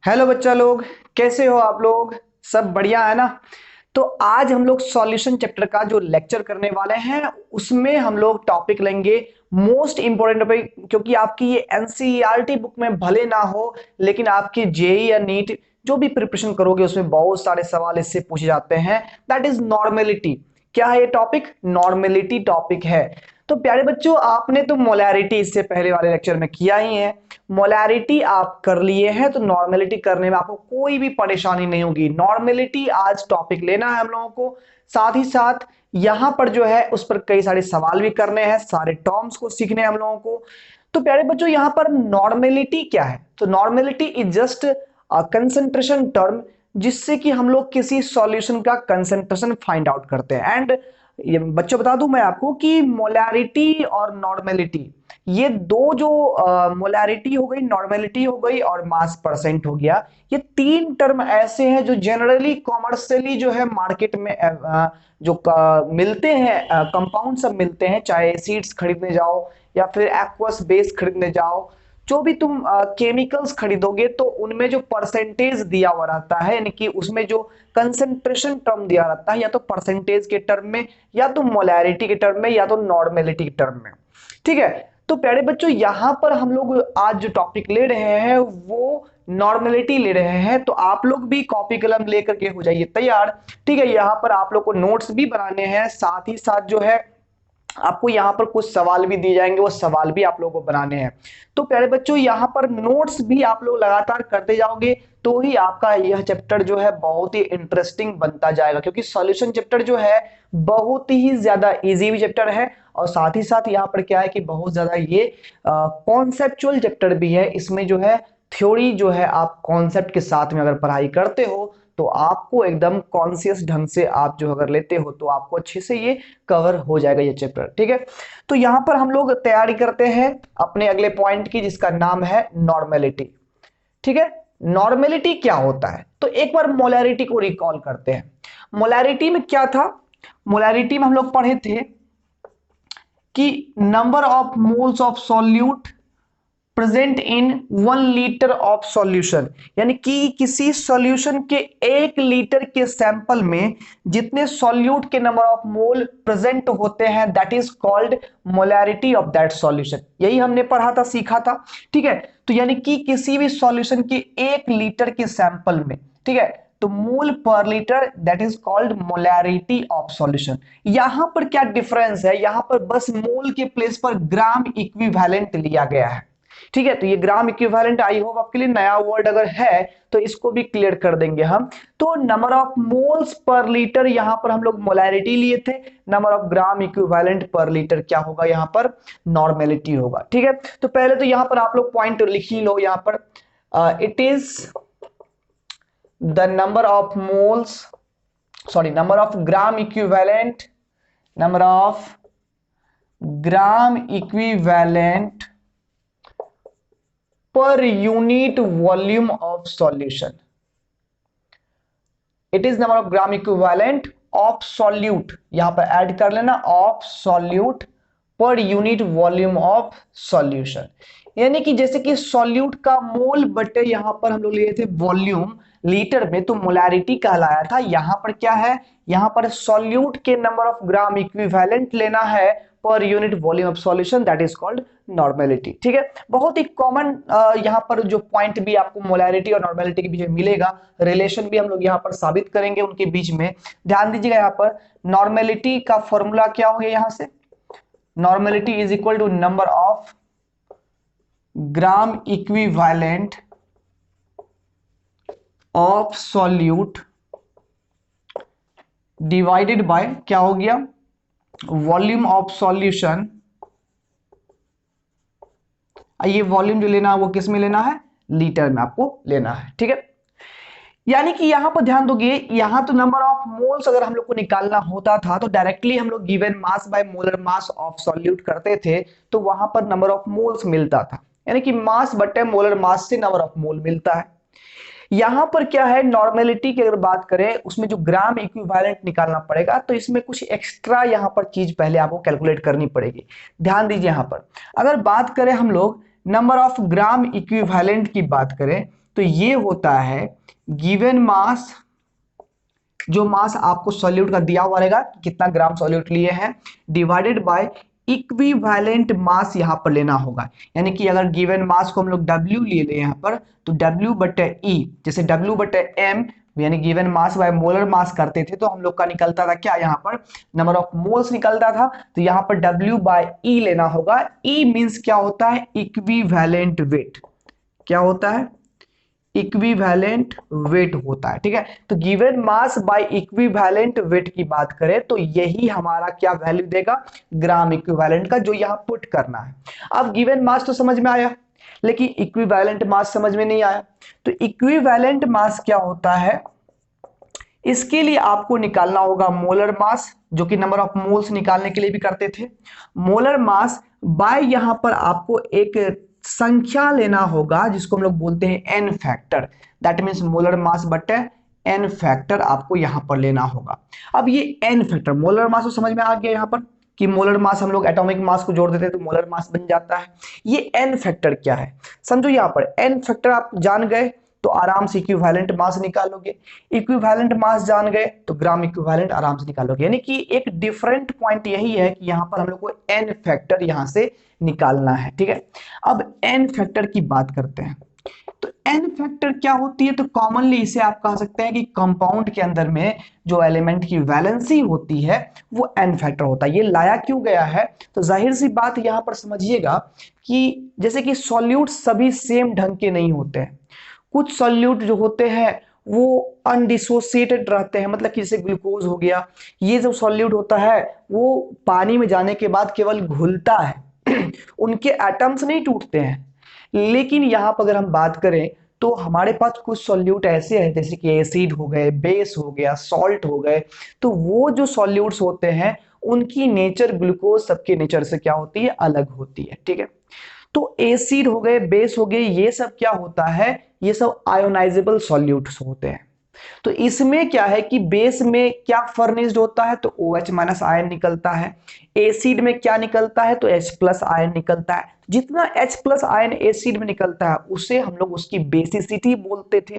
Hello बच्चा लोग, कैसे हो आप लोग? सब बढ़िया है ना? तो आज हम लोग सॉल्यूशन चैप्टर का जो लेक्चर करने वाले हैं उसमें हम लोग टॉपिक लेंगे मोस्ट इंपोर्टेंट टॉपिक, क्योंकि आपकी ये एनसीईआरटी बुक में भले ना हो लेकिन आपकी जेई या नीट जो भी प्रिपरेशन करोगे उसमें बहुत सारे सवाल इससे पूछे जाते हैं। That is normality. क्या है ये टॉपिक? नॉर्मेलिटी टॉपिक है। तो प्यारे बच्चों, आपने तो मोलैरिटी इससे पहले वाले लेक्चर में किया ही है। मोलैरिटी आप कर लिए हैं तो नॉर्मेलिटी करने में आपको कोई भी परेशानी नहीं होगी। नॉर्मेलिटी आज टॉपिक लेना है हम लोगों को, साथ ही साथ यहां पर जो है उस पर कई सारे सवाल भी करने हैं, सारे टर्म्स को सीखने हैं हम लोगों को। तो प्यारे बच्चों, यहां पर नॉर्मेलिटी क्या है? तो normality is just concentration term जिससे कि हम लोग किसी सॉल्यूशन का कंसंट्रेशन फाइंड आउट करते हैं। एंड ये बच्चों बता दूं मैं आपको कि मोलैरिटी और नॉर्मेलिटी, ये दो जो मोलैरिटी हो गई, नॉर्मेलिटी हो गई और मास परसेंट हो गया, ये तीन टर्म ऐसे हैं जो जनरली कॉमर्शियली जो है मार्केट में मिलते हैं, कंपाउंड सब मिलते हैं, चाहे सीड्स खरीदने जाओ या फिर एक्वस बेस खरीदने जाओ, जो भी तुम केमिकल्स खरीदोगे तो उनमें जो परसेंटेज दिया हुआ रहता है, यानी कि उसमें जो कंसेंट्रेशन टर्म दिया रहता है, या तो परसेंटेज के टर्म में, या तो मोलैरिटी के टर्म में, या तो नॉर्मेलिटी के टर्म में। ठीक है। तो प्यारे बच्चों, यहां पर हम लोग आज जो टॉपिक ले रहे हैं वो नॉर्मेलिटी ले रहे हैं। तो आप लोग भी कॉपी कलम लेकर के हो जाइए तैयार। ठीक है। यहां पर आप लोग को नोट्स भी बनाने हैं, साथ ही साथ जो है आपको यहां पर कुछ सवाल भी दिए जाएंगे, वो सवाल भी आप लोगों को बनाने हैं। तो प्यारे बच्चों, यहां पर नोट्स भी आप लोग लगातार करते जाओगे तो ही आपका यह चैप्टर जो है बहुत ही इंटरेस्टिंग बनता जाएगा, क्योंकि सॉल्यूशन चैप्टर जो है बहुत ही ज्यादा इजी भी चैप्टर है, और साथ ही साथ यहाँ पर क्या है कि बहुत ज्यादा ये कॉन्सेप्चुअल चैप्टर भी है। इसमें जो है थ्योरी जो है आप कॉन्सेप्ट के साथ में अगर पढ़ाई करते हो तो आपको एकदम कॉन्शियस ढंग से आप जो अगर लेते हो तो आपको अच्छे से ये कवर हो जाएगा ये चैप्टर। ठीक है। तो यहां पर हम लोग तैयारी करते हैं अपने अगले पॉइंट की, जिसका नाम है नॉर्मेलिटी। ठीक है। नॉर्मेलिटी क्या होता है? तो एक बार मोलैरिटी को रिकॉल करते हैं। मोलैरिटी में क्या था? मोलैरिटी में हम लोग पढ़े थे कि number of moles of solute present in 1 litre of solution, यानी कि किसी सॉल्यूशन के 1 लीटर के सैंपल में जितने सॉल्यूट के नंबर ऑफ मोल प्रेजेंट होते हैं, that is called molarity of that solution. यही हमने पढ़ा था, सीखा था। ठीक है। तो यानी कि किसी भी सॉल्यूशन के 1 लीटर के सैंपल में, ठीक है, तो मोल पर litre, that is called molarity of solution. यहां पर क्या डिफरेंस है? यहां पर बस मोल के प्लेस पर ग्राम इक्विवेलेंट लिया गया है। ठीक है। तो ये ग्राम इक्विवेलेंट, आई होप आपके लिए नया वर्ड अगर है तो इसको भी क्लियर कर देंगे हम। तो number of moles per litre, यहां पर हम लोग मोलैरिटी लिए थे। नंबर ऑफ ग्राम इक्विवेलेंट पर लीटर क्या होगा? यहां पर नॉर्मेलिटी होगा। ठीक है। तो पहले तो यहां पर आप लोग पॉइंट लिख ही लो। यहां पर it is the number of moles, sorry, number of gram equivalent, number of gram equivalent per unit volume of solution. It is number of gram equivalent of solute, यहां पर ऐड कर लेना, of solute per unit volume of solution। यानी कि जैसे कि solute का मोल बटे यहां पर हम लोग लिए थे वॉल्यूम लीटर में, तो मोलैरिटी कहलाया था। यहां पर क्या है? यहां पर सॉल्यूट के नंबर ऑफ ग्राम इक्विवेलेंट लेना है per unit volume of solution, that is called normality. ठीक है। बहुत ही कॉमन यहां पर जो पॉइंट भी आपको मोलैरिटी और नॉर्मेलिटी के बीच में मिलेगा, रिलेशन भी हम लोग यहां पर साबित करेंगे उनके बीच में। ध्यान दीजिएगा, यहां पर नॉर्मेलिटी का फॉर्मूला क्या हो गया? यहां से normality is equal to number of gram equivalent of solute divided by क्या हो गया? Volume of solution. ये वॉल्यूम जो लेना है वो किस में लेना है? लीटर में आपको लेना है। ठीक है। यानी कि यहां पर ध्यान दोगे, यहां तो नंबर ऑफ मोल्स अगर हम लोग को निकालना होता था तो डायरेक्टली हम लोग given mass by molar mass of solute करते थे, तो वहां पर नंबर ऑफ मोल्स मिलता था, यानी कि मास बटे मोलर मास से नंबर ऑफ मोल मिलता है। यहां पर क्या है? नॉर्मेलिटी की अगर बात करें, उसमें जो ग्राम इक्विवेलेंट निकालना पड़ेगा, तो इसमें कुछ एक्स्ट्रा यहां पर चीज पहले आपको कैलकुलेट करनी पड़ेगी। ध्यान दीजिए, यहां पर अगर बात करें हम लोग नंबर ऑफ ग्राम इक्विवेलेंट की बात करें, तो तो ये होता है गिवन मास, जो मास आपको सॉल्यूट का दिया हुआ रहेगा, कितना ग्राम सॉल्यूट लिए हैं, डिवाइडेड बाय इक्विवेलेंट मास यहां पर लेना होगा। यानी कि अगर गिवन मास को हम लोग W ले लें यहां पर, तो W बटे E, जैसे W बटे M यानी given mass by molar mass करते थे तो हम लोग का निकलता था क्या, यहाँ पर नंबर ऑफ मोल्स निकलता था, तो यहाँ पर W बाय E लेना होगा। E मींस क्या होता है, इक्विवेलेंट वेट। क्या होता है, इक्विवेलेंट वेट होता है। ठीक है, तो given mass by equivalent weight की बात करें तो यही हमारा क्या वैल्यू देगा, ग्राम इक्विवेलेंट का, जो यहां पुट करना है। अब गिवन मास तो समझ में आया, लेकिन इक्विवेलेंट मास समझ में नहीं आया। तो इक्विवेलेंट मास क्या होता है, इसके लिए आपको निकालना होगा मोलर मास, जो कि नंबर ऑफ मोल्स निकालने के लिए भी करते थे। मोलर मास बाय यहां पर आपको एक संख्या लेना होगा जिसको हम लोग बोलते हैं N factor, that means molar mass बटे एन फैक्टर आपको यहां पर लेना होगा। अब ये एन फैक्टर, मोलर मास तो समझ में आ गया यहां पर कि मोलर मास हम लोग एटॉमिक मास को जोड़ देते हैं तो मोलर मास बन जाता है। ये एन फैक्टर क्या है समझो, यहां पर एन फैक्टर आप जान गए तो आराम से इक्विवेलेंट मास निकालोगे, इक्विवेलेंट मास जान गए तो ग्राम इक्विवेलेंट आराम से निकालोगे। यानी कि एक डिफरेंट पॉइंट यही है कि यहां पर हम लोग को एन फैक्टर यहां से निकालना है। ठीक है, अब एन फैक्टर की बात करते हैं। तो एन फैक्टर क्या होती है, तो कॉमनली इसे आप कह सकते हैं कि कंपाउंड के अंदर में जो एलिमेंट की वैलेंसी होती है वो एन फैक्टर होता है। ये लाया क्यों गया है, तो जाहिर सी बात यहां पर समझिएगा कि जैसे कि सॉल्यूट सभी सेम ढंग के नहीं होते हैं। कुछ सॉल्यूट जो होते हैं वो अनडिसोसिएटेड रहते हैं, मतलब कि जैसे ग्लूकोज हो गया, ये जो सॉल्यूट होता है वो पानी में जाने के बाद केवल घुलता है उनके एटम्स नहीं टूटते हैं। लेकिन यहां पर अगर हम बात करें तो हमारे पास कुछ सॉल्यूट ऐसे हैं जैसे कि एसिड हो गए, बेस हो गया, सॉल्ट हो गए, तो वो जो सॉल्यूट्स होते हैं उनकी नेचर ग्लूकोज सबके नेचर से क्या होती है, अलग होती है। ठीक है, तो एसिड हो गए, बेस हो गए, ये सब क्या होता है, ये सब आयोनाइजेबल सॉल्यूट्स होते हैं। तो इसमें क्या है कि बेस में क्या फर्निश्ड होता है, तो OH माइनस आयन निकलता है। एसिड में क्या निकलता है, तो H प्लस आयन निकलता है। जितना H प्लस आयन एसिड में निकलता है उसे हम लोग उसकी बेसिसिटी बोलते थे।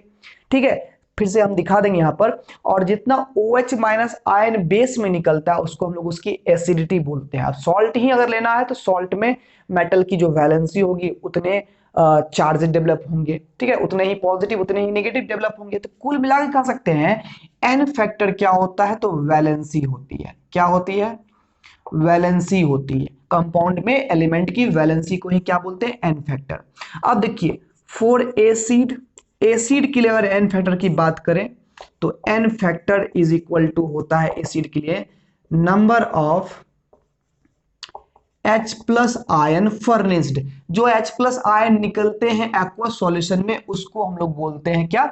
ठीक है, फिर से हम दिखा देंगे यहां पर। और जितना OH माइनस आयन बेस में निकलता है उसको हम लोग उसकी एसिडिटी बोलते हैं। सॉल्ट ही अगर लेना है तो सॉल्ट में मेटल की जो वैलेंसी होगी उतने चार्जेस डेवलप होंगे। ठीक है, उतने ही पॉजिटिव उतने ही नेगेटिव डेवलप होंगे। तो कुल मिला के कह सकते हैं एन फैक्टर क्या होता है, तो वैलेंसी होती है। क्या होती है, वैलेंसी होती है। कंपाउंड में एलिमेंट की वैलेंसी को ही क्या बोलते हैं, एन फैक्टर। अब देखिए फॉर एसिड, एसिड के लिए अगर एन फैक्टर की बात करें तो n factor is equal to होता है एसिड के लिए number of H plus ion furnished. जो H प्लस आयन निकलते हैं एक्वस सॉल्यूशन में उसको हम लोग बोलते हैं क्या,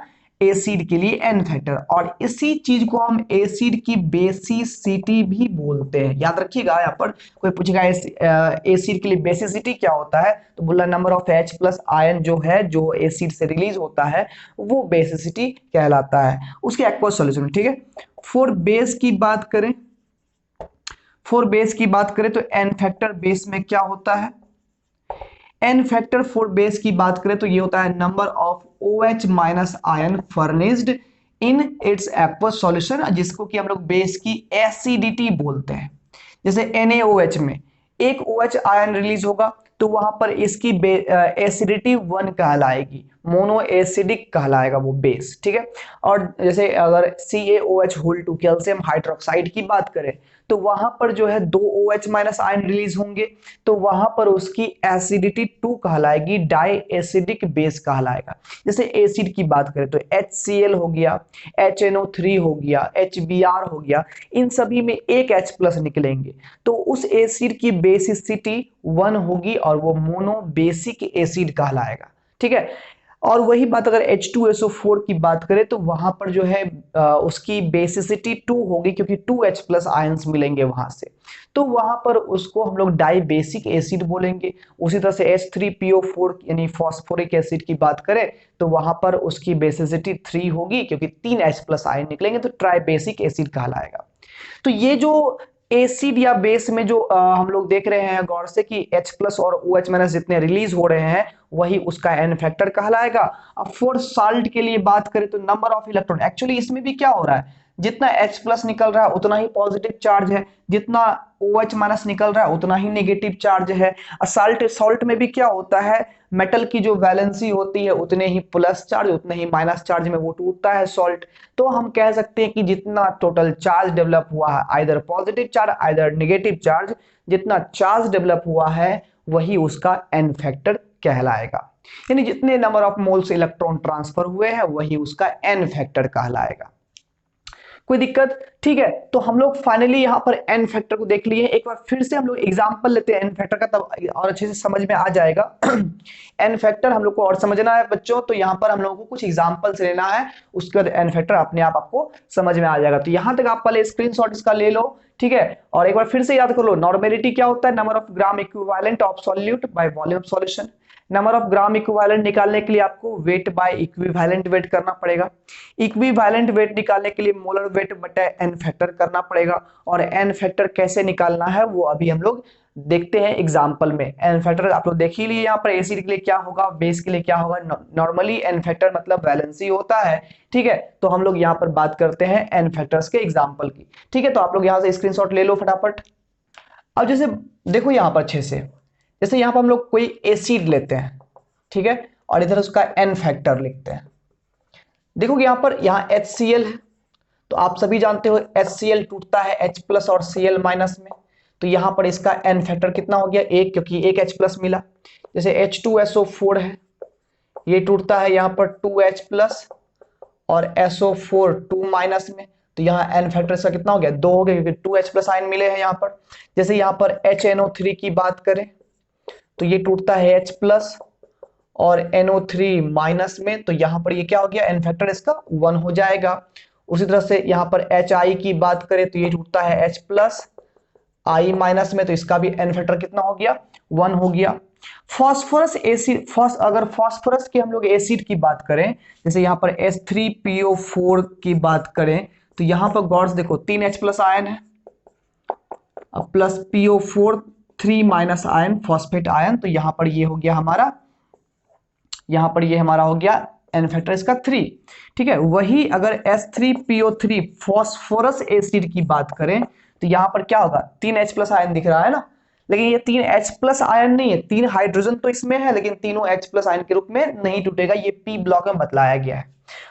एसिड के लिए एन फैक्टर। और इसी चीज को हम एसिड की बेसिसिटी भी बोलते हैं। याद रखिएगा, यहाँ पर कोई पूछेगा एसिड के लिए बेसिसिटी क्या होता है, तो बोला number of H plus ion जो है जो एसिड से रिलीज होता है वो बेसिसिटी कहलाता है उसके एक्वस सॉल्यूशन में। ठीक है, फॉर बेस की बात करें, फॉर बेस की बात करें तो एन फैक्टर बेस में क्या होता है, एन फैक्टर फॉर बेस की बात करें तो ये होता है number of OH minus ion furnished in its aqueous solution, जिसको कि हम लोग बेस की एसिडिटी बोलते हैं। जैसे NaOH में एक OH आयन रिलीज होगा तो वहां पर इसकी एसिडिटी 1 कहलाएगी, मोनो एसिडिक कहलाएगा वो बेस। ठीक है, और जैसे अगर CaOH whole two calcium hydroxide की बात करें तो वहां पर जो है 2 OH माइनस आयन रिलीज होंगे तो वहां पर उसकी एसिडिटी 2 कहलाएगी, डाई एसिडिक बेस कहलाएगा। जैसे एसिड की बात करें तो HCl हो गया, HNO3 हो गया, HBr हो गया, इन सभी में एक H प्लस निकलेंगे तो उस एसिड की बेसिसिटी 1 होगी और वो मोनो बेसिक एसिड कहलाएगा। ठीक है, और वही बात अगर H2SO4 की बात करें तो वहां पर जो है उसकी बेसिसिटी 2 होगी क्योंकि 2H प्लस आयंस मिलेंगे वहां से, तो वहां पर उसको हम लोग डाई बेसिक एसिड बोलेंगे। उसी तरह से H3PO4 यानी फॉस्फोरिक एसिड की बात करें तो वहां पर उसकी बेसिसिटी 3 होगी क्योंकि 3 H प्लस आयन निकलेंगे तो ट्राई बेसिक एसिड कहलाएगा। तो ये जो एसिड या बेस में जो हम लोग देख रहे हैं गौर से कि H प्लस और OH माइनस जितने रिलीज हो रहे हैं वही उसका एन फैक्टर कहलाएगा। अब फॉर साल्ट के लिए बात करें तो नंबर ऑफ इलेक्ट्रॉन, एक्चुअली इसमें भी क्या हो रहा है, जितना H प्लस निकल रहा है उतना ही पॉजिटिव चार्ज है, जितना OH माइनस निकल रहा है उतना ही नेगेटिव चार्ज है। साल्ट सॉल्ट में भी क्या होता है, मेटल की जो वैलेंसी होती है उतने ही प्लस चार्ज उतने ही माइनस चार्ज में वो टूटता है सॉल्ट। तो हम कह सकते हैं कि जितना टोटल चार्ज डेवलप हुआ है, either positive charge either negative charge, जितना चार्ज डेवलप हुआ है वही उसका एन फैक्टर कहलाएगा। यानी जितने number of moles electron transfer हुए हैं वही उसका एन फैक्टर कहलाएगा। कोई दिक्कत? ठीक है, तो हम लोग फाइनली यहाँ पर एन फैक्टर को देख लिए। एक बार फिर से हम लोग एग्जांपल लेते हैं एन फैक्टर का, तब और अच्छे से समझ में आ जाएगा। एन फैक्टर हम लोग को और समझना है बच्चों, तो यहाँ पर हम लोगों को कुछ एग्जांपल से लेना है, उसके बाद एन फैक्टर अपने आप आपको समझ में आ जाएगा। तो यहाँ तक आप पहले स्क्रीनशॉट इसका ले लो, ठीक है, और एक बार फिर से याद कर लो। नॉर्मेलिटी क्या होता है, number of gram equivalent of solute by volume of solution. Number of gram equivalent निकालने के लिए आपको वेट बाय इक्विवेलेंट वेट करना पड़ेगा। इक्विवेलेंट वेट निकालने के लिए मोलर वेट बटा एन फैक्टर करना पड़ेगा। और एन फैक्टर कैसे निकालना है वो अभी हम लोग देखते हैं एग्जांपल में। एन फैक्टर आप लोग देख ही लिए, यहाँ पर एसिड के लिए क्या होगा, बेस के लिए क्या होगा। नॉर्मली एन फैक्टर मतलब वैलेंसी होता है, ठीक है। तो हम लोग यहाँ पर बात करते हैं एन फैक्टर्स के एग्जाम्पल की, ठीक है। तो आप लोग यहाँ से स्क्रीनशॉट ले लो फटाफट। अब जैसे देखो यहाँ पर अच्छे से, जैसे यहाँ पर हम लोग कोई एसिड लेते हैं, ठीक है, और इधर उसका एन फैक्टर लिखते हैं। देखो यहाँ पर यहाँ HCl है, तो आप सभी जानते हो HCl टूटता है H प्लस और Cl माइनस में, तो यहाँ पर इसका एन फैक्टर कितना हो गया, एक, क्योंकि एक H प्लस मिला। जैसे H2SO4 है, ये टूटता है यहाँ पर 2H प्लस और SO4 2 माइनस में, तो यहाँ एन फैक्टर इसका कितना हो गया, 2 हो गया, क्योंकि 2H प्लस आयन मिले हैं यहाँ पर। जैसे यहाँ पर HNO3 की बात करें तो ये टूटता है H प्लस और NO3 माइनस में, तो यहाँ पर ये क्या हो गया, एन फैक्टर इसका 1 हो जाएगा। उसी तरह से यहाँ पर HI की बात करें तो ये टूटता है H प्लस I माइनस में, तो इसका भी एन फैक्टर कितना हो गया, 1 हो गया। फॉस्फोरस एसिड, अगर फॉस्फोरस की हम लोग एसिड की बात करें, जैसे यहाँ पर H3PO4 की बात करें, तो यहाँ पर गौर से देखो 3H प्लस आयन है, अब plus PO4 3 minus ion phosphate ion, तो यहाँ पर ये हो गया हमारा, यहाँ पर ये हमारा हो गया एन फैक्टर इसका 3, ठीक है। वही अगर H3PO3 फॉस्फोरस एसिड की बात करें तो यहाँ पर क्या होगा, 3H प्लस आयन दिख रहा है ना, लेकिन ये 3H प्लस आयन नहीं है, 3 हाइड्रोजन तो इसमें है लेकिन तीनों H प्लस आयन के रूप में नहीं टूटेगा, ये P ब्लॉक में बतलाया गया है।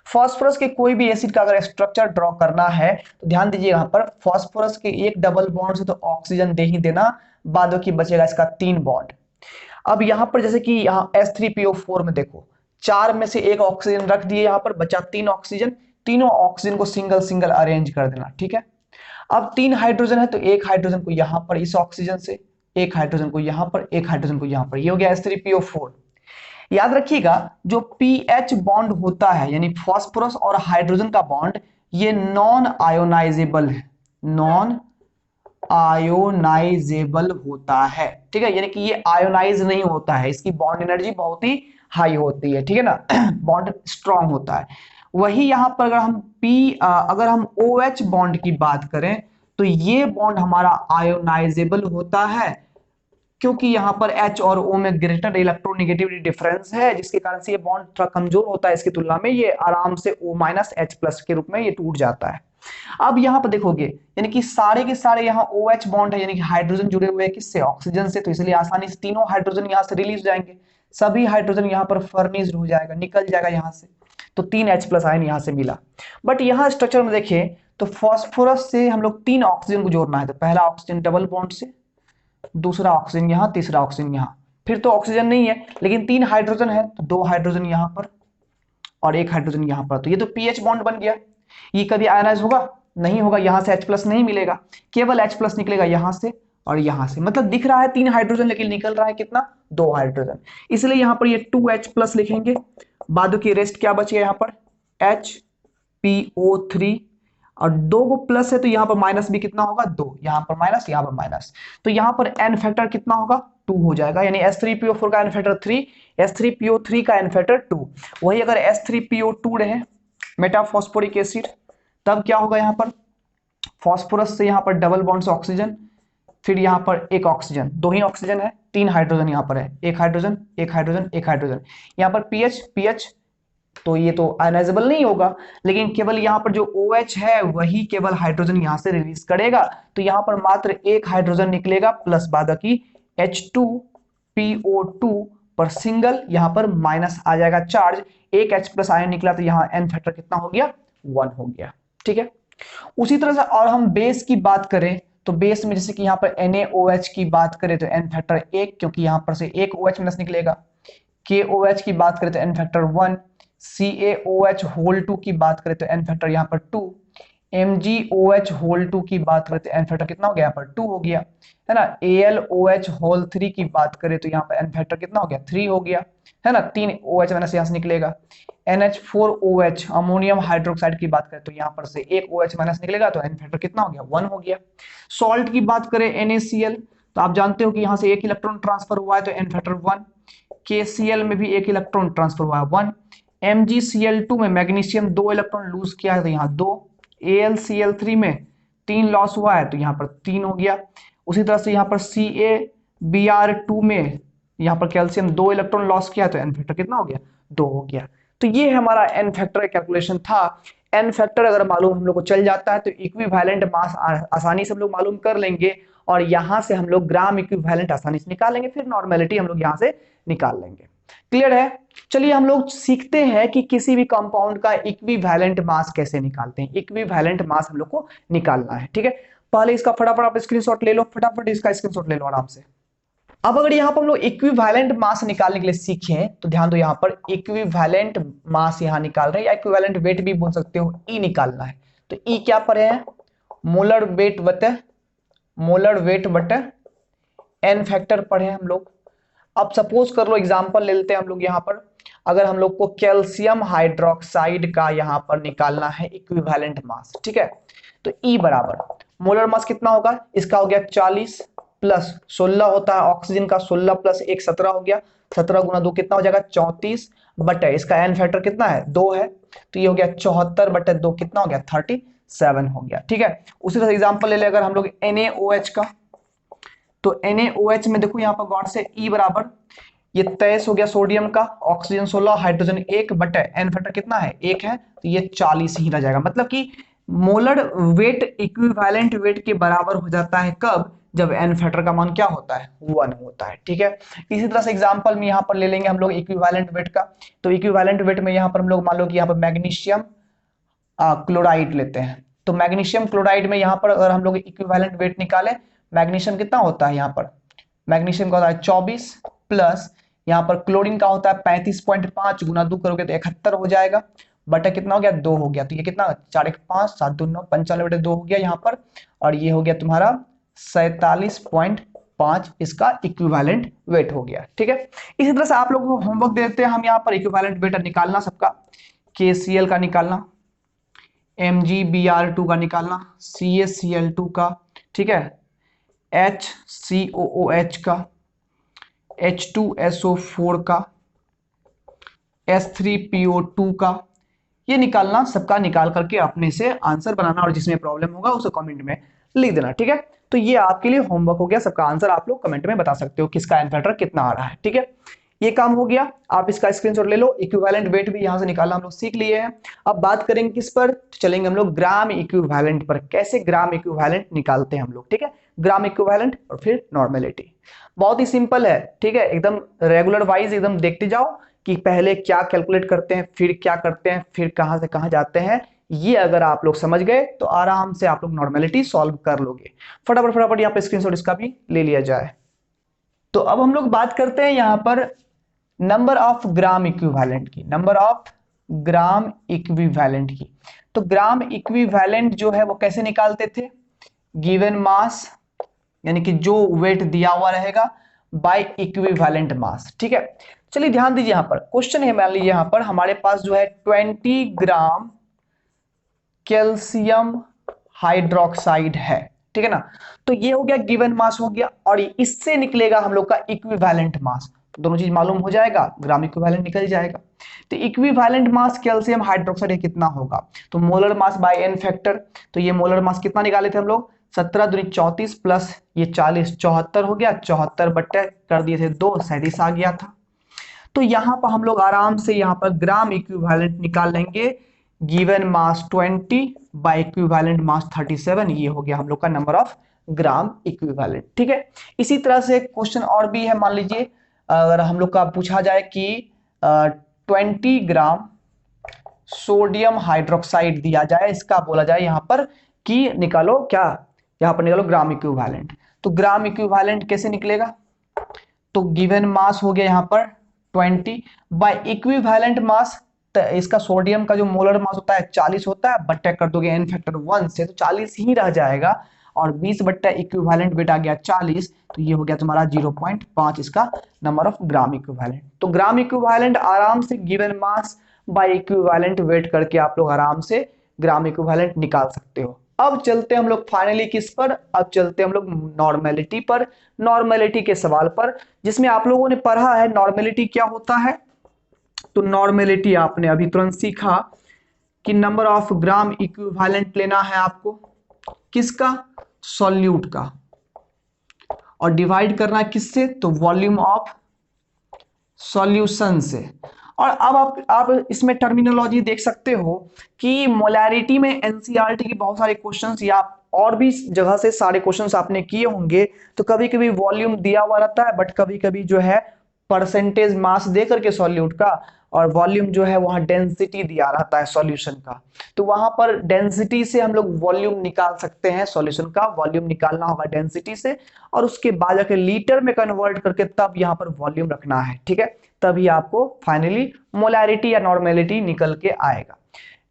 फॉस्फोरस के कोई भी एसिड का अगर स्ट्रक्चर ड्रॉ करना है तो ध्यान दीजिए, यहाँ पर फॉस्फोरस के एक डबल बॉन्ड से तो ऑक्सीजन दे ही देना, बाद की बचेगा इसका 3 बॉन्ड। अब यहाँ पर जैसे कि यहाँ H3PO4 में देखो 4 में से एक ऑक्सीजन रख दिए, यहाँ पर बचा 3 ऑक्सीजन, तीनों ऑक्सीजन को सिंगल सिंगल अरेंज कर देना, ठीक है। अब 3 हाइड्रोजन है तो एक हाइड्रोजन को यहाँ पर इस ऑक्सीजन से, एक हाइड्रोजन को यहाँ पर, एक हाइड्रोजन को यहाँ पर, ये हो गया H3PO4। याद रखिएगा जो पीएच बॉन्ड होता है यानी फास्फोरस और हाइड्रोजन का बॉन्ड, ये नॉन आयोनाइजेबल है, नॉन आयोनाइजेबल होता है, ठीक है, यानी कि ये आयोनाइज नहीं होता है, इसकी बॉन्ड एनर्जी बहुत ही हाई होती है, ठीक है ना, बॉन्ड स्ट्रांग होता है। वही यहां पर अगर हम OH बॉन्ड की बात करें तो ये बॉन्ड हमारा आयोनाइजेबल होता है, क्योंकि यहाँ पर H और O में ग्रेटर इलेक्ट्रोनेगेटिविटी डिफरेंस है, जिसके कारण से ये बॉन्ड थोड़ा कमजोर होता है इसकी तुलना में, ये आराम से O माइनस H प्लस के रूप में ये टूट जाता है। अब यहाँ पर देखोगे यानी कि सारे के सारे यहाँ OH बॉन्ड है, यानी कि हाइड्रोजन जुड़े हुए हैं किससे, ऑक्सीजन से, तो इसलिए आसानी से तीनों हाइड्रोजन यहाँ से रिलीज हो जाएंगे, सभी हाइड्रोजन यहाँ पर फर्निश्ड हो जाएगा, निकल जाएगा यहाँ से, तो 3H प्लस आयन यहाँ से मिला। बट यहाँ स्ट्रक्चर में देखें तो फॉस्फोरस से हम लोग 3 ऑक्सीजन को जोड़ना है, तो पहला ऑक्सीजन डबल बॉन्ड से, दूसरा ऑक्सीजन यहाँ, तीसरा ऑक्सीजन यहाँ, फिर तो ऑक्सीजन नहीं है लेकिन 3 हाइड्रोजन है तो 2 हाइड्रोजन यहाँ पर और 1 हाइड्रोजन यहाँ पर, तो ये तो पीएच बॉन्ड बन गया। ये कभी आयनाइज होगा नहीं होगा, यहाँ से H प्लस नहीं मिलेगा, केवल H प्लस निकलेगा यहाँ से और यहाँ से, मतलब दिख रहा है 3 हाइड्रोजन लेकिन निकल रहा है कितना, 2 हाइड्रोजन, इसलिए यहाँ पर ये 2H प्लस लिखेंगे, बाद की रेस्ट क्या बचेगा यहाँ पर HPO3, और 2 को प्लस है तो यहाँ पर माइनस भी कितना होगा, 2, यहाँ पर माइनस यहाँ पर माइनस, तो यहाँ पर एन फैक्टर कितना होगा, 2 हो जाएगा, यानी H3PO4 का एन फैक्टर 3, H3PO3 का एन फैक्टर 2। वही अगर H3PO2 रहे मेटाफॉस्फोरिक एसिड, तब क्या होगा यहाँ पर फॉस्फोरस से यहाँ पर डबल बॉन्ड से ऑक्सीजन, फिर यहाँ पर एक ऑक्सीजन, दो ही ऑक्सीजन है, तीन हाइड्रोजन यहाँ पर है, एक हाइड्रोजन एक हाइड्रोजन एक हाइड्रोजन। यहाँ पर पीएच पीएच, तो ये तो आयनाइजेबल नहीं होगा, लेकिन केवल यहाँ पर जो OH है वही केवल हाइड्रोजन यहाँ से रिलीज करेगा, तो यहाँ पर मात्र एक हाइड्रोजन निकलेगा प्लस बाकी H2PO2 पर सिंगल यहाँ पर माइनस आ जाएगा चार्ज, एक H प्लस आयन निकला, तो यहाँ एन फैक्टर कितना हो गया, 1 हो गया। ठीक है, उसी तरह से और हम बेस की बात करें तो बेस में जैसे कि यहाँ पर NaOH की बात करें तो एन फैक्टर 1, क्योंकि यहाँ पर से एक OH माइनस निकलेगा। KOH की बात करें तो एन फैक्टर 1, CaOH होल 2 की बात करें तो एन फैक्टर यहाँ पर 2, MgOH होल 2 की बात करें तो एन फैक्टर कितना हो गया, यहाँ पर 2 हो गया, है ना। AlOH होल 3 की बात करें तो यहाँ पर एन फैक्टर कितना हो गया, 3 हो गया, है ना। 3 OH माइनस यहाँ से निकलेगा। NH4OH अमोनियम हाइड्रोक्साइड की बात करें तो यहाँ पर से एक OH माइनस निकलेगा, तो एन फैक्टर कितना हो गया, 1 हो गया। सॉल्ट की बात करें NaCl, तो आप जानते हो कि यहाँ से एक इलेक्ट्रॉन ट्रांसफर हुआ है तो एन फैक्टर 1। KCl में भी एक इलेक्ट्रॉन ट्रांसफर हुआ है 1। MgCl2 में मैग्नीशियम 2 इलेक्ट्रॉन लूज किया है तो यहाँ 2। AlCl3 में 3 लॉस हुआ है तो यहाँ पर 3 हो गया। उसी तरह से यहाँ पर CaBr2 में यहाँ पर कैल्शियम 2 इलेक्ट्रॉन लॉस किया है तो एन फैक्टर कितना हो गया, 2 हो गया। तो ये हमारा एन फैक्टर कैलकुलेशन था। एन फैक्टर अगर मालूम हम लोग को चल जाता है तो इक्विवेलेंट मास आसानी से हम लोग मालूम कर लेंगे, और यहां से हम लोग ग्राम इक्विवेलेंट आसानी से निकाल लेंगे, फिर नॉर्मेलिटी हम लोग यहां से निकाल लेंगे। क्लियर है। चलिए हम लोग सीखते हैं कि किसी भी कंपाउंड का इक्विवेलेंट मास कैसे निकालते हैं। इक्विवेलेंट मास हम लोग को निकालना है, ठीक है। पहले इसका फटाफट आप स्क्रीनशॉट ले लो, फटाफट इसका स्क्रीनशॉट ले लो आराम से। अब अगर यहाँ पर हम लोग इक्विवेलेंट मास निकालने के लिए सीखे तो ध्यान दो, यहाँ पर इक्विवेलेंट मास यहाँ निकाल रहे हैं, या इक्विवेलेंट वेट भी बोल सकते हो, ई निकालना है। तो ई क्या पढ़े हैं, मोलर वेट बटे एन फैक्टर पढ़े हैं हम लोग। अब सपोज कर लो एग्जांपल ले लेते हैं हम लोग, यहाँ पर अगर हम लोग को कैल्शियम हाइड्रोक्साइड का यहाँ पर निकालना है इक्विवेलेंट मास, ठीक है। तो ई बराबर मोलर मास कितना होगा, इसका हो गया 40 प्लस 16 होता है ऑक्सीजन का, 16 प्लस 1 17 हो गया, 17 गुना 2 कितना हो जाएगा 34 बटे इसका एन फैक्टर कितना है 2 है, तो ये हो गया 74 बटे 2 कितना हो गया 37 हो गया, ठीक है। उसी तरह एग्जांपल ले ले अगर हम लोग NaOH का, तो NaOH में देखो यहाँ पर गौर से ई बराबर ये 23 हो गया सोडियम का, ऑक्सीजन 16 हाइड्रोजन 1 बटे एन फैक्टर कितना है 1 है, तो ये 40 ही रह जाएगा। मतलब कि मोलर वेट इक्विवेलेंट वेट के बराबर हो जाता है कब, जब एन फैक्टर का मान क्या होता है 1 होता है, ठीक है। इसी तरह से एग्जांपल में यहाँ पर ले लेंगे हम लोग इक्विवेलेंट वेट का, तो इक्विवेलेंट वेट में यहाँ पर हम लोग मान लो कि यहाँ पर मैग्नीशियम क्लोराइड लेते हैं, तो मैग्नीशियम क्लोराइड में यहाँ पर अगर हम लोग इक्विवेलेंट वेट निकालें, मैग्नीशियम कितना होता है यहाँ पर, मैग्नीशियम का होता है 24 प्लस यहाँ पर क्लोरीन का होता है 35.5 गुना 2 करोगे तो 71 हो जाएगा, बटा कितना हो गया 2 हो गया, तो ये कितना 4 1 5 7 2 9 95 बटे 2 हो गया यहाँ पर, और ये हो गया तुम्हारा 47.5 इसका इक्विवेलेंट वेट हो गया, ठीक है। इसी तरह से आप लोगों को होमवर्क दे देते हैं हम यहाँ पर इक्विवेलेंट वेट निकालना सबका, KCl का निकालना, MgBr2 का निकालना, CaCl2 का, ठीक है, HCOOH का, H2SO4 का, S3PO2 का, ये निकालना सबका, निकाल करके अपने से आंसर बनाना, और जिसमें प्रॉब्लम होगा उसे कमेंट में लिख देना, ठीक है। तो ये आपके लिए होमवर्क हो गया, सबका आंसर आप लोग कमेंट में बता सकते हो किसका एन फैक्टर कितना आ रहा है, ठीक है। ये काम हो गया, आप इसका स्क्रीनशॉट ले लो। इक्विवेलेंट वेट भी यहां से निकालना हम लोग सीख लिए हैं। अब बात करेंगे किस पर, चलेंगे हम लोग ग्राम इक्विवेलेंट पर, कैसे ग्राम इक्विवेलेंट निकालते हैं हम लोग, ठीक है। ग्राम इक्विवेलेंट और फिर नॉर्मेलिटी, बहुत ही सिंपल है, ठीक है। एकदम रेगुलर वाइज एकदम देखते जाओ कि पहले क्या कैलकुलेट करते हैं, फिर क्या करते हैं, फिर कहां से कहां जाते हैं। ये अगर आप लोग समझ गए तो आराम से आप लोग नॉर्मेलिटी सॉल्व कर लोगे। फटाफट फटाफट यहाँ पे स्क्रीनशॉट इसका भी ले लिया जाए। तो अब हम लोग बात करते हैं यहाँ पर नंबर ऑफ ग्राम इक्विवेलेंट की, नंबर ऑफ ग्राम इक्विवेलेंट की। तो ग्राम इक्विवेलेंट जो है वो कैसे निकालते थे, गिवन मास यानी कि जो वेट दिया हुआ रहेगा बाय इक्विवेलेंट मास, ठीक है। चलिए ध्यान दीजिए, यहां पर क्वेश्चन है, मान लीजिए यहां पर हमारे पास जो है 20 ग्राम कैल्शियम हाइड्रोक्साइड है, ठीक है ना। तो ये हो गया गिवन मास हो गया, और इससे निकलेगा हम लोग का इक्विवेलेंट मास। दोनों चीज मालूम हो जाएगा, ग्राम इक्विवेलेंट निकल जाएगा। तो इक्विवेलेंट मास कैल्शियम हाइड्रोक्साइड है कितना होगा, तो molar mass by n factor. तो ये मोलर मास कितना निकाले थे हम लोग, 17 दूनी 34 प्लस ये 40 74 हो गया, 74 बट्टे कर दिए थे 2, 37 आ गया था। तो यहां पर हम लोग आराम से यहां पर ग्राम इक्विवेलेंट निकाल लेंगे। Given mass 20 by equivalent mass 37, ये हो गया हम लोग का नंबर ऑफ ग्राम इक्विवेलेंट। ठीक है, इसी तरह से क्वेश्चन और भी है। मान लीजिए अगर हम लोग का पूछा जाए कि 20 ग्राम सोडियम हाइड्रोक्साइड दिया जाए, इसका बोला जाए यहां पर कि निकालो क्या, यहां पर निकालो ग्राम इक्विवेलेंट। तो ग्राम इक्विवेलेंट कैसे निकलेगा, तो गिवन मास हो गया यहां पर 20 बाय इक्विवेलेंट मास, इसका सोडियम का जो मोलर मास होता है 40 होता है, बट्टा कर दोगे n फैक्टर 1 से तो 40 ही रह जाएगा, और 20 बट्टा इक्विवेलेंट वेट आ गया 40, तो ये हो गया तुम्हारा 0.5 इसका नंबर ऑफ ग्राम इक्विवेलेंट। तो ग्राम इक्विवेलेंट आराम से given mass by equivalent weight करके आप लोग आराम से ग्राम इक्विवेलेंट निकाल सकते हो। अब चलते हम लोग फाइनली किस पर, अब चलते हम लोग नॉर्मेलिटी पर, नॉर्मेलिटी के सवाल पर, जिसमें आप लोगों ने पढ़ा है नॉर्मेलिटी क्या होता है। तो नॉर्मेलिटी आपने अभी तुरंत सीखा कि नंबर ऑफ ग्राम इक्विवेलेंट लेना है आपको, किसका, सॉल्यूट का, और डिवाइड करना किससे, तो वॉल्यूम ऑफ सॉल्यूशन से। और अब आप इसमें टर्मिनोलॉजी देख सकते हो कि मोलैरिटी में एनसीईआरटी के बहुत सारे क्वेश्चंस या और भी जगह से सारे क्वेश्चंस आपने किए होंगे, तो कभी कभी वॉल्यूम दिया हुआ रहता है, बट कभी कभी जो है परसेंटेज मास दे करके सॉल्यूट का, और वॉल्यूम जो है वहां डेंसिटी दिया रहता है सॉल्यूशन का। तो वहां पर डेंसिटी से हम लोग वॉल्यूम निकाल सकते हैं, सॉल्यूशन का वॉल्यूम निकालना होगा डेंसिटी से, और उसके बाद जाकर लीटर में कन्वर्ट करके तब यहां पर वॉल्यूम रखना है। ठीक है, तभी आपको फाइनली मोलैरिटी या नॉर्मेलिटी निकल के आएगा।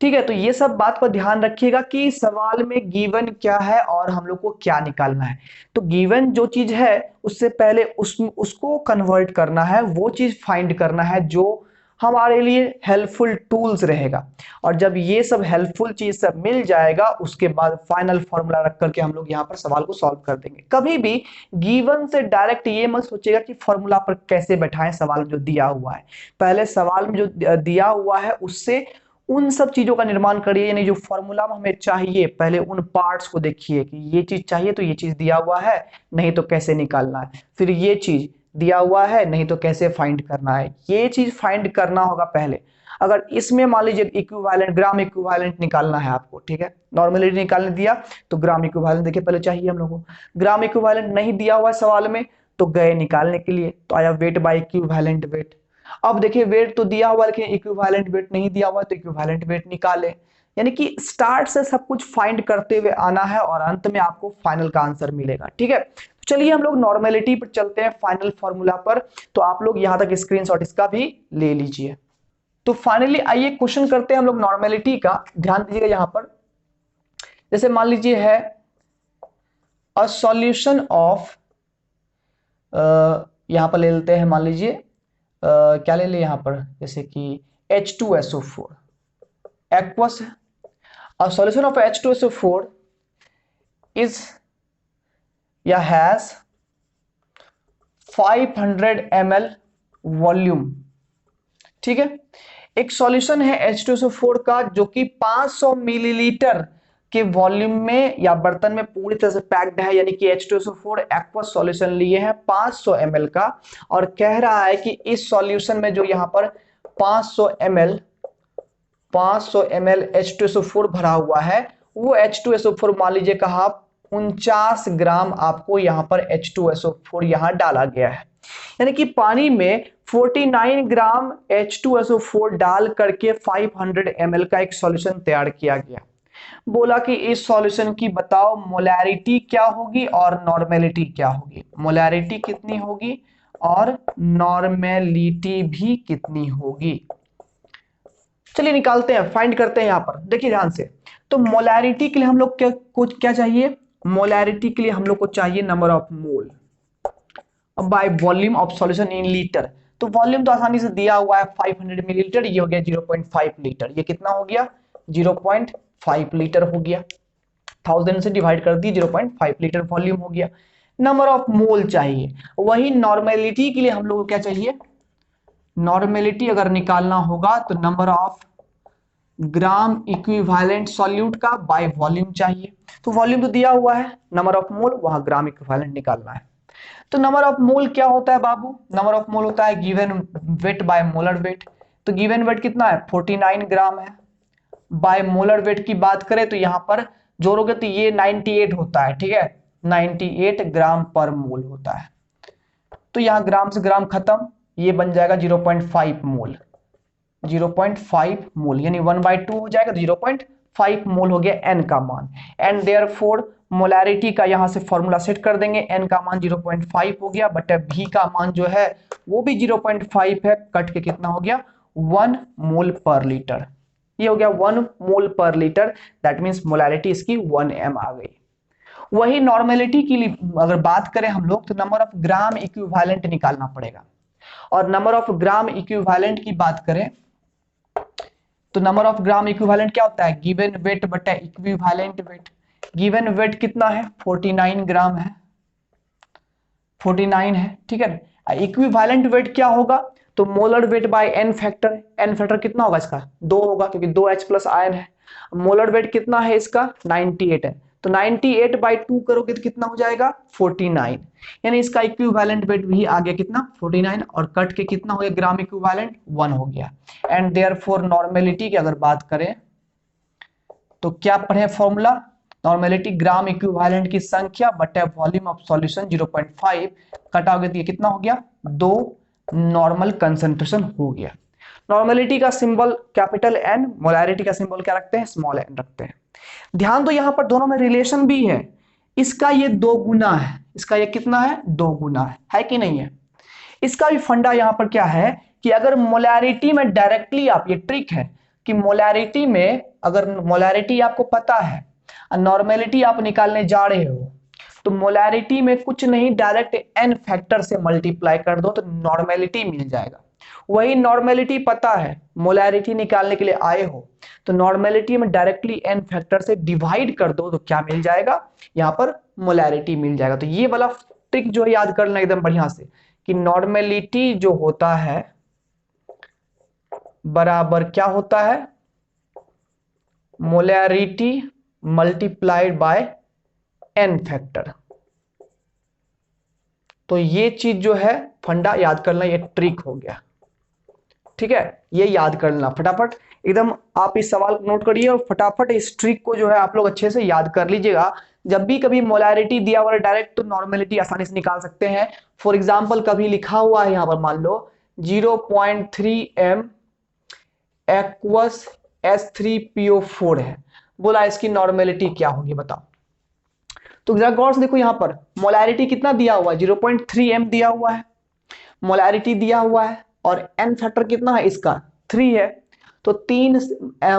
ठीक है, तो ये सब बात पर ध्यान रखिएगा कि सवाल में गिवन क्या है और हम लोग को क्या निकालना है। तो गिवन जो चीज है उससे पहले उसको कन्वर्ट करना है, वो चीज फाइंड करना है जो हमारे लिए हेल्पफुल टूल्स रहेगा। और जब ये सब हेल्पफुल चीज सब मिल जाएगा, उसके बाद फाइनल फॉर्मूला रख करके हम लोग यहाँ पर सवाल को सॉल्व कर देंगे। कभी भी गिवन से डायरेक्ट ये मत सोचिएगा कि फॉर्मूला पर कैसे बैठाएं, सवाल जो दिया हुआ है पहले सवाल में जो दिया हुआ है उससे उन सब चीजों का निर्माण करिए, यानी जो फॉर्मूला हमें चाहिए पहले उन पार्ट्स को देखिए कि ये चीज चाहिए तो ये चीज दिया हुआ है, नहीं तो कैसे निकालना है, फिर ये चीज दिया हुआ है नहीं तो कैसे फाइंड करना है, ये चीज फाइंड करना होगा पहले। अगर इसमें मान लीजिए इक्विवेलेंट ग्राम इक्विवेलेंट निकालना है आपको, ठीक है, नॉर्मेलिटी निकालने दिया तो ग्राम इक्विवेलेंट देखिए पहले चाहिए हम लोगों को। ग्राम इक्विवेलेंट नहीं दिया हुआ है सवाल में तो गए निकालने के लिए, तो आया वेट बाय इक्विवेलेंट वेट। अब देखिए वेट तो दिया हुआ लेकिन इक्विवेलेंट वेट नहीं दिया हुआ, तो इक्विवेलेंट वेट निकाले। यानी कि स्टार्ट से सब कुछ फाइंड करते हुए आना है और अंत में आपको फाइनल का आंसर मिलेगा। ठीक है, चलिए हम लोग नॉर्मेलिटी पर चलते हैं, फाइनल फॉर्मूला पर। तो आप लोग यहां तक स्क्रीनशॉट इसका भी ले लीजिए। तो फाइनली आइए क्वेश्चन करते हैं हम लोग नॉर्मेलिटी का। ध्यान दीजिएगा यहां पर, जैसे मान लीजिए है अ सॉल्यूशन ऑफ, यहां पर ले लेते हैं मान लीजिए क्या ले ले यहां पर, जैसे कि H2SO4 एक्वस है। A solution of H2SO4 is या हैज 500 ml वॉल्यूम। ठीक है, एक सॉल्यूशन है H2SO4 का जो कि 500 मिलीलीटर के वॉल्यूम में या बर्तन में पूरी तरह से पैक्ड है, यानी कि H2SO4 एक्वस सॉल्यूशन लिए हैं 500 ml का, और कह रहा है कि इस सॉल्यूशन में जो यहां पर 500 ml H2SO4 भरा हुआ है, वो H2SO4 मान लीजिए कहा 49 ग्राम आपको यहां पर H2SO4 यहां डाला गया है। यानी कि पानी में 49 ग्राम H2SO4 डाल करके 500 ml का एक सॉल्यूशन तैयार किया गया। बोला कि इस सॉल्यूशन की बताओ मोलैरिटी क्या होगी और नॉर्मेलिटी क्या होगी, मोलैरिटी कितनी होगी और नॉर्मेलिटी भी कितनी होगी। चलिए निकालते हैं, फाइंड करते हैं। यहां पर देखिए ध्यान से, तो मोलैरिटी के लिए हम लोग क्या चाहिए, मोलैरिटी के लिए हम लोग को चाहिए number of mole by volume of solution in litre. तो वॉल्यूम तो आसानी से दिया हुआ है 500 मिलीलीटर, ये हो गया 0.5 लीटर। ये कितना हो गया, 0.5 लीटर हो गया, 1000 से डिवाइड कर दी 0.5 लीटर वॉल्यूम हो गया। नंबर ऑफ मोल चाहिए। वही नॉर्मेलिटी के लिए हम लोग को क्या चाहिए, नॉर्मेलिटी अगर निकालना होगा तो number of gram equivalent solute का बाय वॉल्यूम चाहिए। तो वॉल्यूम तो दिया हुआ है, नंबर ऑफ मोल, वहां ग्राम इक्विवेलेंट निकालना है। तो नंबर ऑफ मोल क्या होता है बाबू, नंबर ऑफ मोल होता है given weight by molar weight. तो गिवन वेट कितना है 49 ग्राम है। बाय मोलर वेट की बात करें तो यहां पर जोड़ोगे तो ये 98 होता है, ठीक है, 98 ग्राम पर मोल होता है। तो यहां ग्राम से ग्राम खत्म, ये बन जाएगा 0.5 मोल, 0.5 मोल यानी 1/2 हो जाएगा, तो 0.5 मोल हो गया एन का मान। एंड देयरफॉर मोलैरिटी का यहां से फॉर्मूला सेट कर देंगे, एन का मान 0.5 हो गया, बट भी का मान जो है वो भी 0.5 है, कट के कितना हो गया 1 मोल पर लीटर। ये हो गया 1 मोल पर लीटर, दैट मीन्स मोलैरिटी इसकी 1 m आ गई। वही नॉर्मेलिटी के लिए अगर बात करें हम लोग तो नंबर ऑफ ग्राम इक्विवेलेंट निकालना पड़ेगा। और नंबर ऑफ ग्राम इक्विवेलेंट की बात करें तो नंबर ऑफ ग्राम इक्विवेलेंट क्या होता है, गिवन वेट बटा इक्विवेलेंट वेट। गिवन वेट कितना है 49 ग्राम है, 49 है, ठीक है। इक्विवेलेंट वेट क्या होगा, तो molar weight by n factor, n factor कितना होगा इसका 2 होगा क्योंकि 2H प्लस आयन है। मोलर वेट कितना है इसका 98 है, तो 98/2 करोगे तो कितना हो जाएगा 49, यानी इसका इक्विवेलेंट वेट भी आ गया कितना 49, और कट के कितना हो गया ग्राम इक्विवेलेंट 1 हो गया। एंड देयरफॉर नॉर्मेलिटी की अगर बात करें तो क्या पढ़े फॉर्मूला, नॉर्मेलिटी ग्राम इक्विवेलेंट की संख्या बटे वॉल्यूम ऑफ सॉल्यूशन 0.5, कटाओगे तो ये कितना हो गया 2 नॉर्मल कंसंट्रेशन हो गया। नॉर्मेलिटी का सिंबल कैपिटल एन, मोलैरिटी का सिंबल क्या रखते हैं स्मॉल एन रखते हैं। ध्यान दो यहां पर दोनों में रिलेशन भी है, इसका ये 2 गुना है, इसका ये कितना है 2 गुना है कि नहीं है। इसका भी फंडा यहां पर क्या है कि अगर मोलैरिटी में डायरेक्टली आप, ये ट्रिक है कि मोलैरिटी में अगर मोलैरिटी आपको पता है और नॉर्मेलिटी आप निकालने जा रहे हो तो मोलैरिटी में कुछ नहीं डायरेक्ट एन फैक्टर से मल्टीप्लाई कर दो तो नॉर्मेलिटी मिल जाएगा। वही नॉर्मेलिटी पता है, मोलैरिटी निकालने के लिए आए हो तो नॉर्मेलिटी में डायरेक्टली एन फैक्टर से डिवाइड कर दो तो क्या मिल जाएगा यहां पर मोलैरिटी मिल जाएगा। तो ये वाला ट्रिक जो है याद करना एकदम बढ़िया से कि नॉर्मेलिटी जो होता है बराबर क्या होता है molarity multiplied by n factor. तो ये चीज जो है फंडा याद करना, ये ट्रिक हो गया, ठीक है, ये याद करना फटाफट एकदम। आप इस सवाल को नोट करिए और फटाफट इस ट्रिक को जो है आप लोग अच्छे से याद कर लीजिएगा। जब भी कभी मोलैरिटी दिया हुआ है डायरेक्ट तो नॉर्मेलिटी आसानी से निकाल सकते हैं। फॉर एग्जांपल कभी लिखा हुआ है यहां पर मान लो 0.3 m एक्वस H3PO4 है, बोला इसकी नॉर्मेलिटी क्या होगी बताओ। तो जरा गौर से देखो यहां पर मोलैरिटी कितना दिया हुआ है 0.3 m दिया हुआ है, मोलैरिटी दिया हुआ है और एन फैक्टर कितना है इसका 3 है। तो 3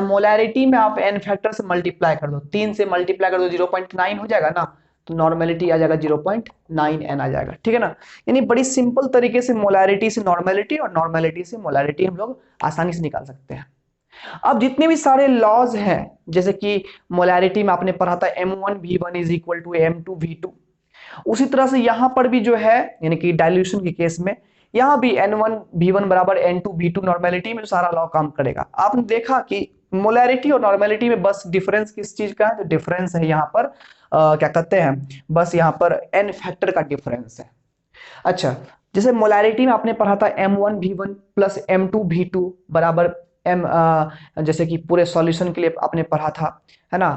मोलैरिटी में आप एन फैक्टर से मल्टीप्लाई कर दो, 3 से मल्टीप्लाई कर दो 0.9 हो जाएगा ना, तो नॉर्मेलिटी आ जाएगा 0.9 n आ जाएगा, ठीक है ना। यानी बड़ी सिंपल तरीके से मोलैरिटी से नॉर्मेलिटी और नॉर्मेलिटी से मोलैरिटी हम लोग आसानी से निकाल सकते हैं। अब जितने भी सारे लॉज हैं जैसे कि मोलैरिटी में आपने पढ़ा था M1V1 is equal to M2V2, उसी तरह से यहां पर भी जो है यानी कि डाइल्यूशन के केस में यहां भी N1V1 बराबर N2V2 नॉर्मेलिटी में सारा लॉ काम करेगा। आपने देखा कि मोलैरिटी और नॉर्मेलिटी में बस डिफरेंस किस चीज का है, तो डिफरेंस है यहाँ पर क्या कहते हैं बस यहाँ पर एन फैक्टर का डिफरेंस है। अच्छा, जैसे मोलैरिटी में आपने पढ़ा था M1V1 प्लस M2V2 बराबर एम, जैसे कि पूरे सॉल्यूशन के लिए आपने पढ़ा था है ना,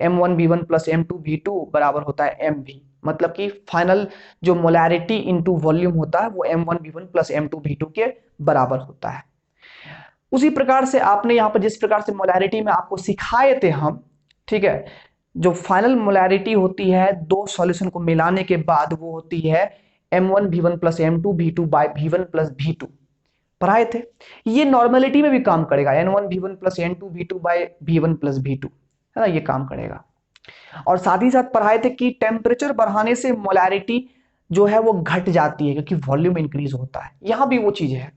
M1V1 प्लस M2V2 बराबर होता है MV, मतलब कि फाइनल जो मोलैरिटी इनटू वॉल्यूम होता है वो M1V1 प्लस M2V2 के बराबर होता है। उसी प्रकार से आपने यहाँ पर जिस प्रकार से मोलैरिटी में आपको सिखाए थे हम, ठीक है, जो फाइनल मोलैरिटी होती है दो सॉल्यूशन को मिलाने के बाद वो होती है M1V1 plus M2V2 bye V1 plus V2 पढ़ाए थे। ये नॉर्मेलिटी में भी काम करेगा, N1V1 plus N2V2 bye V1 plus V2 है ना, ये काम करेगा। और साथ ही साथ पढ़ाए थे कि टेम्परेचर बढ़ाने से मोलैरिटी जो है वो घट जाती है क्योंकि वॉल्यूम इंक्रीज होता है। यहां भी वो चीज है,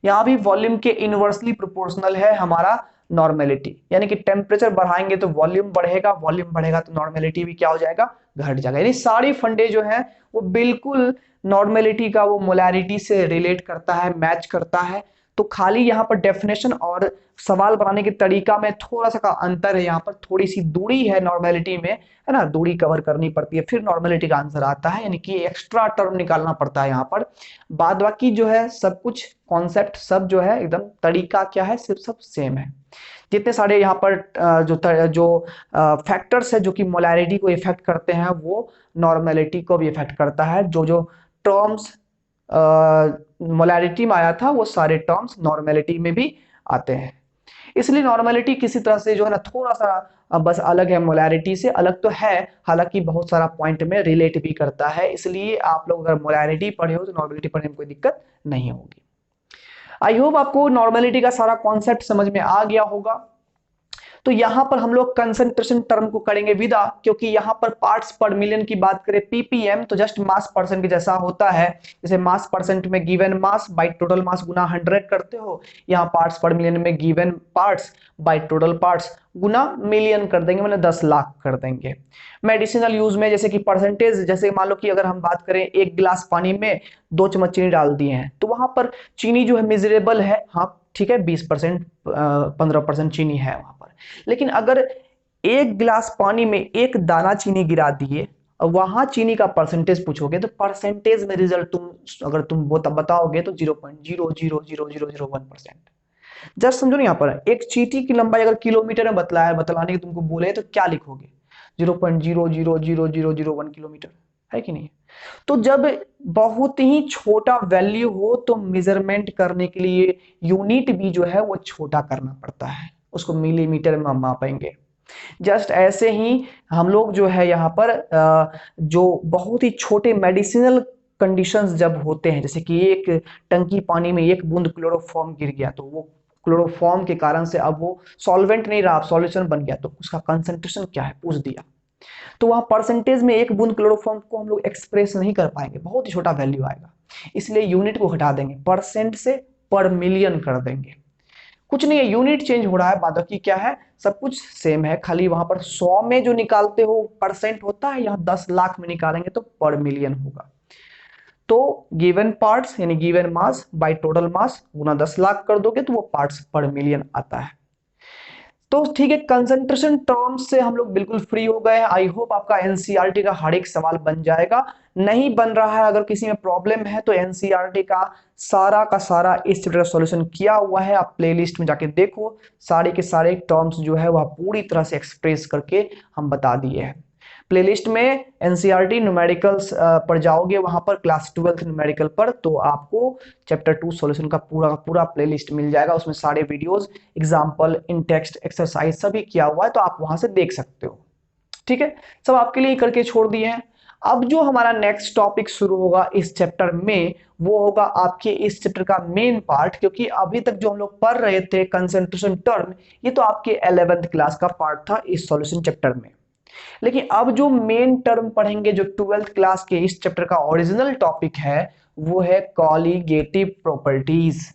यहां भी वॉल्यूम के इनवर्सली प्रोपोर्शनल है हमारा नॉर्मेलिटी, यानी कि टेम्परेचर बढ़ाएंगे तो वॉल्यूम बढ़ेगा, वॉल्यूम बढ़ेगा तो नॉर्मेलिटी भी क्या हो जाएगा, घट जाएगा। यानी सारी फंडे जो है वो बिल्कुल नॉर्मेलिटी का वो मोलैरिटी से रिलेट करता है, मैच करता है। तो खाली यहाँ पर डेफिनेशन और सवाल बनाने के तरीका में थोड़ा सा का अंतर है, यहाँ पर थोड़ी सी दूरी है नॉर्मेलिटी में, है ना, दूरी कवर करनी पड़ती है, फिर नॉर्मेलिटी का आंसर आता है, यानी कि एक्स्ट्रा टर्म निकालना पड़ता है यहाँ पर। बाद बाकी जो है सब कुछ कॉन्सेप्ट सब जो है एकदम तरीका क्या है, सिर्फ सब सेम है। जितने सारे यहाँ पर जो फैक्टर्स है जो कि मोलैरिटी को इफेक्ट करते हैं वो नॉर्मेलिटी को भी इफेक्ट करता है। जो जो टर्म्स मोलैरिटी में आया था वो सारे टर्म्स नॉर्मेलिटी में भी आते हैं। इसलिए नॉर्मेलिटी किसी तरह से जो है ना थोड़ा सा बस अलग है, मोलैरिटी से अलग तो है, हालांकि बहुत सारा पॉइंट में रिलेट भी करता है। इसलिए आप लोग अगर मोलैरिटी पढ़े हो तो नॉर्मेलिटी पढ़ने में कोई दिक्कत नहीं होगी। आई होप आपको नॉर्मेलिटी का सारा कॉन्सेप्ट समझ में आ गया होगा। तो यहां पर हम लोग कंसंट्रेशन टर्म को करेंगे विदा, क्योंकि यहां पर पार्ट्स पर मिलियन की बात करें पीपीएम तो जस्ट मास परसेंट के जैसा होता है। जैसे मास परसेंट में given mass by total mass गुना 100 करते हो, यहाँ पार्ट्स पर मिलियन में given parts by total parts गुना मिलियन कर देंगे, मतलब 10 लाख कर देंगे। मेडिसिनल यूज में जैसे कि परसेंटेज, जैसे मान लो कि अगर हम बात करें 1 गिलास पानी में 2 चम्मच चीनी डाल दिए हैं तो वहां पर चीनी जो है मेजरेबल है, हाँ ठीक है 20% 15% चीनी है वहां पर। लेकिन अगर 1 गिलास पानी में 1 दाना चीनी गिरा दिए और वहां चीनी का परसेंटेज पूछोगे तो परसेंटेज में रिजल्ट अगर तुम वो तब बताओगे तो 0.00001%। जस्ट समझो ना, यहाँ पर एक चींटी की लंबाई अगर किलोमीटर में बतलाने की तुमको बोले तो क्या लिखोगे, 0.0000001 किलोमीटर, है कि नहीं। तो जब बहुत ही छोटा वैल्यू हो तो मेजरमेंट करने के लिए यूनिट भी जो है वो छोटा करना पड़ता है, उसको मिलीमीटर में हम मापेंगे। जस्ट ऐसे ही हम लोग जो है यहाँ पर जो बहुत ही छोटे मेडिसिनल कंडीशंस जब होते हैं, जैसे कि एक टंकी पानी में 1 बूंद क्लोरोफॉर्म गिर गया तो वो क्लोरोफॉर्म के कारण से अब वो सॉल्वेंट नहीं रहा, सॉल्यूशन बन गया, तो उसका कंसंट्रेशन क्या है पूछ दिया, तो वहां परसेंटेज में 1 बूंद क्लोरोफॉर्म को हम लोग एक्सप्रेस नहीं कर पाएंगे, बहुत ही छोटा वैल्यू आएगा। इसलिए यूनिट को हटा देंगे, परसेंट से पर मिलियन कर देंगे। कुछ नहीं है, यूनिट चेंज हो रहा है, बाकी क्या है सब कुछ सेम है, खाली वहां पर 100 में जो निकालते हो परसेंट होता है, यहाँ 10 लाख में निकालेंगे तो पर मिलियन होगा। तो गिवन पार्ट्स यानी given mass by total mass गुना 10 लाख कर दोगे तो वो पार्ट्स पर मिलियन आता है। तो ठीक है, कंसंट्रेशन टर्म्स से हम लोग बिल्कुल फ्री हो गए हैं। आई होप आपका एनसीईआरटी का हर एक सवाल बन जाएगा। नहीं बन रहा है, अगर किसी में प्रॉब्लम है तो एनसीईआरटी का सारा इस चैप्टर का सॉल्यूशन किया हुआ है, आप प्लेलिस्ट में जाके देखो, सारे के सारे टर्म्स जो है वह पूरी तरह से एक्सप्रेस करके हम बता दिए हैं। प्लेलिस्ट में एनसीईआरटी न्यूमेरिकल्स पर जाओगे, वहां पर क्लास 12 न्यूमेरिकल पर, तो आपको चैप्टर 2 सॉल्यूशन का पूरा प्लेलिस्ट मिल जाएगा। उसमें सारे वीडियोस, एग्जांपल, इन टेक्स्ट, एक्सरसाइज सभी किया हुआ है, तो आप वहां से देख सकते हो। ठीक है, सब आपके लिए करके छोड़ दिए हैं। अब जो हमारा नेक्स्ट टॉपिक शुरू होगा इस चैप्टर में वो होगा आपके इस चैप्टर का मेन पार्ट, क्योंकि अभी तक जो हम लोग पढ़ रहे थे कंसंट्रेशन टर्म, ये तो आपके 11th क्लास का पार्ट था इस सॉल्यूशन चैप्टर में। लेकिन अब जो मेन टर्म पढ़ेंगे, जो 12th क्लास के इस चैप्टर का ओरिजिनल टॉपिक है, वो है कॉलिगेटिव प्रॉपर्टीज।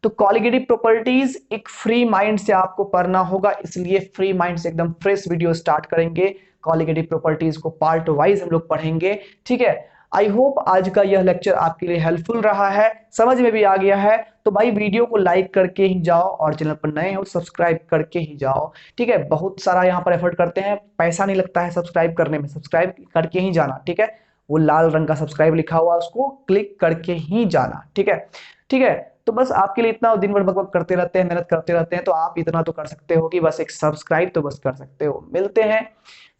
तो कॉलिगेटिव प्रॉपर्टीज एक फ्री माइंड से आपको पढ़ना होगा, इसलिए फ्री माइंड से एकदम फ्रेश वीडियो स्टार्ट करेंगे। कॉलिगेटिव प्रॉपर्टीज को पार्ट वाइज हम लोग पढ़ेंगे, ठीक है। आई होप आज का यह लेक्चर आपके लिए हेल्पफुल रहा है, समझ में भी आ गया है। तो भाई वीडियो को लाइक करके ही जाओ और चैनल पर नए हो सब्सक्राइब करके ही जाओ, ठीक है। बहुत सारा यहाँ पर एफर्ट करते हैं, पैसा नहीं लगता है सब्सक्राइब करने में, सब्सक्राइब करके ही जाना, ठीक है। वो लाल रंग का सब्सक्राइब लिखा हुआ उसको क्लिक करके ही जाना, ठीक है। ठीक है, तो बस आपके लिए इतना, दिन भर बकबक करते रहते हैं, मेहनत करते रहते हैं, तो आप इतना तो कर सकते हो कि बस एक सब्सक्राइब तो बस कर सकते हो। मिलते हैं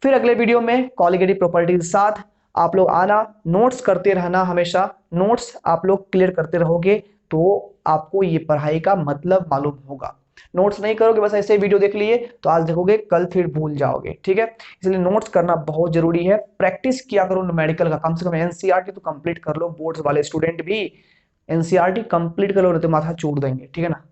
फिर अगले वीडियो में कॉलिगेटिव प्रॉपर्टीज के साथ। आप लोग आना, नोट्स करते रहना, हमेशा नोट्स आप लोग क्लियर करते रहोगे तो आपको ये पढ़ाई का मतलब मालूम होगा। नोट्स नहीं करोगे, बस ऐसे वीडियो देख लिए तो आज देखोगे कल फिर भूल जाओगे, ठीक है। इसलिए नोट्स करना बहुत जरूरी है, प्रैक्टिस किया करो मेडिकल का, कम से कम एनसीईआरटी तो कंप्लीट कर लो। बोर्ड्स वाले स्टूडेंट भी एनसीईआरटी कंप्लीट कर लो, तो माथा चूड़ देंगे, ठीक है ना।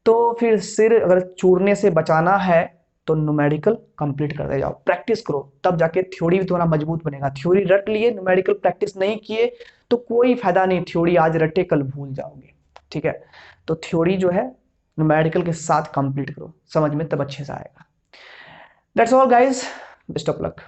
तो फिर सिर अगर चूरने से बचाना है तो न्यूमेरिकल कंप्लीट करते जाओ, प्रैक्टिस करो, तब जाके थ्योरी भी तुम्हारा मजबूत बनेगा। थ्योरी रट लिए, न्यूमेरिकल प्रैक्टिस नहीं किए तो कोई फायदा नहीं, थ्योरी आज रटे कल भूल जाओगे, ठीक है। तो थ्योरी जो है न्यूमेरिकल के साथ कंप्लीट करो, समझ में तब अच्छे से आएगा। That's all guys, best of luck.